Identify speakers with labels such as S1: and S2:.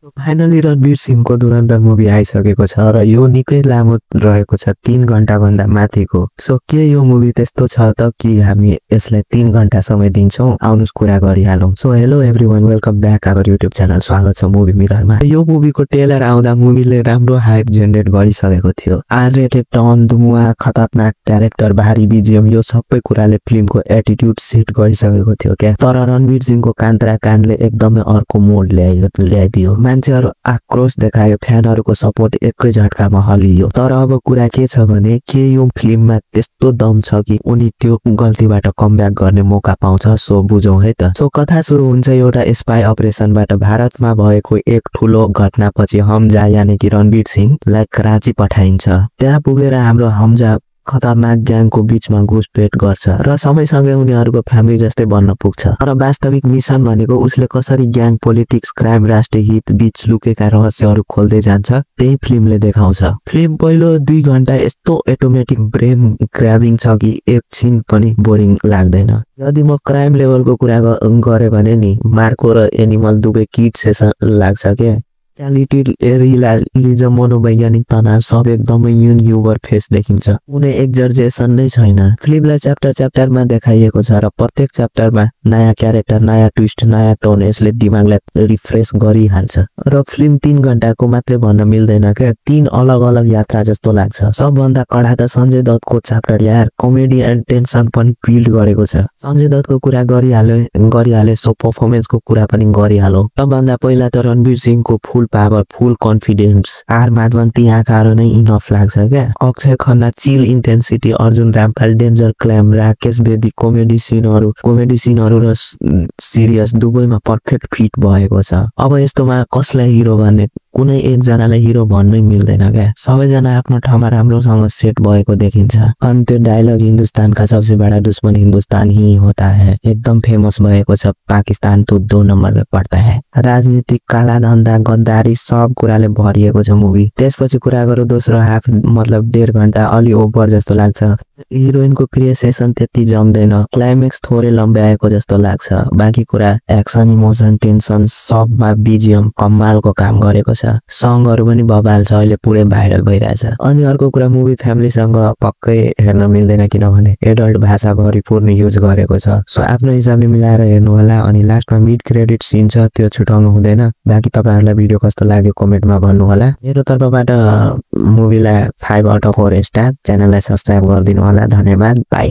S1: Finally Ranveer सिंहको धुरन्धर movie आइसकेको छ र यो निकै लामो रहेको छ, 3 घण्टा भन्दा माथिको। सो के यो मुभी त्यस्तो छ त कि हामी यसलाई 3 घण्टा समय दिन्छौं? आउनुस् कुरा गरिहालौं। So hello everyone, welcome back our YouTube channel. स्वागत छ मुभी मिररमा। यो मुभीको ट्रेलर आउँदा मुभीले राम्रो हाइप जेनेरेट गरिसकेको थियो। आर रेटेड टर्न, धुमुवा, खतरनाक क्यारेक्टर, भारी बीजीएम, यो सबै कुराले फिल्मको एटिट्युड सेट गरिसकेको थियो क्या। तर रणवीर सिंहको कान्त्रा काण्डले एकदमै अर्को मोड ल्याइदियो। मान्छेहरु आक्रोश देखायो, फ्यानहरुको सपोर्ट एकै झट्कामा हलियो। तर अब कुरा के छ भने के यो फिल्ममा त्यस्तो दम छ कि उनी त्यो गल्तीबाट कमब्याक गर्ने मौका पाउँछ? सो बुझौं है त। सो कथा सुरु हुन्छ एउटा स्पाई अपरेसनबाट। भारतमा भएको एक ठूलो घटनापछि हमजा यानि कि रणवीर सिंहलाई कराची पठाइन्छ। त्यहाँ पुगेर हाम्रो हमजा खतरनाक ग्याङको बीचमा घुसपेट गर्छ र समयसँगै उनीहरूको फ्यामिली जस्तै बन्न पुग्छ। तर वास्तविक मिसन भनेको उसले कसरी ग्याङ, पोलिटिक्स, क्राइम, राष्ट्रिय हित बीच लुकेका रहस्यहरू खोल्दै जान्छ, त्यही फिल्मले देखाउँछ। फिल्म पहिलो 2 घण्टा यस्तो अटोमेटिक ब्रेन ग्र्याबिङ छ कि एकछिन पनि बोरिङ लाग्दैन। यदि म क्राइम लेभलको कुरा गरे भने नि मार्को र एनिमल दुवै किड सेसन लाग्छ के। क्यालिटी, रियलिजम, मनोवैज्ञानिक तनाव सब एकदमै ह्युमर फेस देखिन्छ। कुनै एक्जर्जेसन नै छैन। फिल्मलाई च्याप्टरमा देखाइएको छ र प्रत्येक च्याप्टरमा नयाँ क्यारेक्टर, नयाँ ट्विस्ट, नयाँ टोन, यसले दिमागलाई रिफ्रेश गरिहाल्छ। र फिल्म 3 घण्टाको मात्रै भन्न मिल्दैन क्या, 3 अलग-अलग यात्रा जस्तो लाग्छ। सबभन्दा कडा त सञ्जय दत्तको च्याप्टर यार, कमेडी एन्ड टेन्सन पनि बिल्ड गरेको छ। सञ्जय दत्तको कुरा गरिहाले सो परफर्मेन्सको कुरा पनि गरिहालौ। सबभन्दा पहिला त रणवीर सिंहको फुल power, full confidence. Are Madhavan ती आँखाहरू नै इनफ लाग्छ क्या। अक्षय खन्ना चिल intensity, Arjun Rampal danger clam, Rakesh Bedi comedy सिनहरू र सिरियस दुवैमा पर्फेक्ट फिट भएको छ। अब यस्तोमा कसलाई हिरो भन्ने, कुनै एकजनालाई हिरो भन्नै मिल्दैन क्या। सबैजना आफ्नो ठाउँमा राम्रोसँग सेट भएको देखिन्छ। अनि त्यो डायलग हिन्दुस्तान का सबसे बड़ा दुश्मन हिन्दुस्तान ही होता है एकदम फेमस भएको छ। पाकिस्तान तो 2 नम्बर में पड़ता है। राजनीतिक, काला धन्दा, गद्दारी सब कुराले भरिएको छ मुभी। त्यसपछि कुरा गरौँ दोस्रो हाफ, मतलब 1.5 घण्टा अलि ओभर जस्तो लाग्छ। हिरोइनको प्रिय सेसन त्यति जम्दैन, क्लाइमेक्स थोरै लम्ब्याएको जस्तो लाग्छ। बाँकी कुरा एक्सन, इमोसन, टेन्सन सबमा बीजीएम कमालको काम गरेको छ। सङहरु पनि बबाल छ, अहिले पुरै भाइरल भइरहेछ। अनि अर्को कुरा, मुभी फ्यामिलीसँग पक्कै हेर्न मिल्दैन किनभने एडल्ट भाषा भरिपूर्ण युज गरेको छ। सो आफ्नो हिसाबले मिलाएर हेर्नु होला। अनि लास्टमा मिड क्रेडिट सिन छ, त्यो छुटाउनु हुँदैन। बाँकी तपाईहरुलाई भिडियो कस्तो लाग्यो कमेन्टमा भन्नु होला। मेरो तर्फबाट मुभीलाई 5 आउट अफ 4 स्टार। च्यानललाई सब्स्क्राइब गरिदिनु होला। धन्यवाद, बाइ।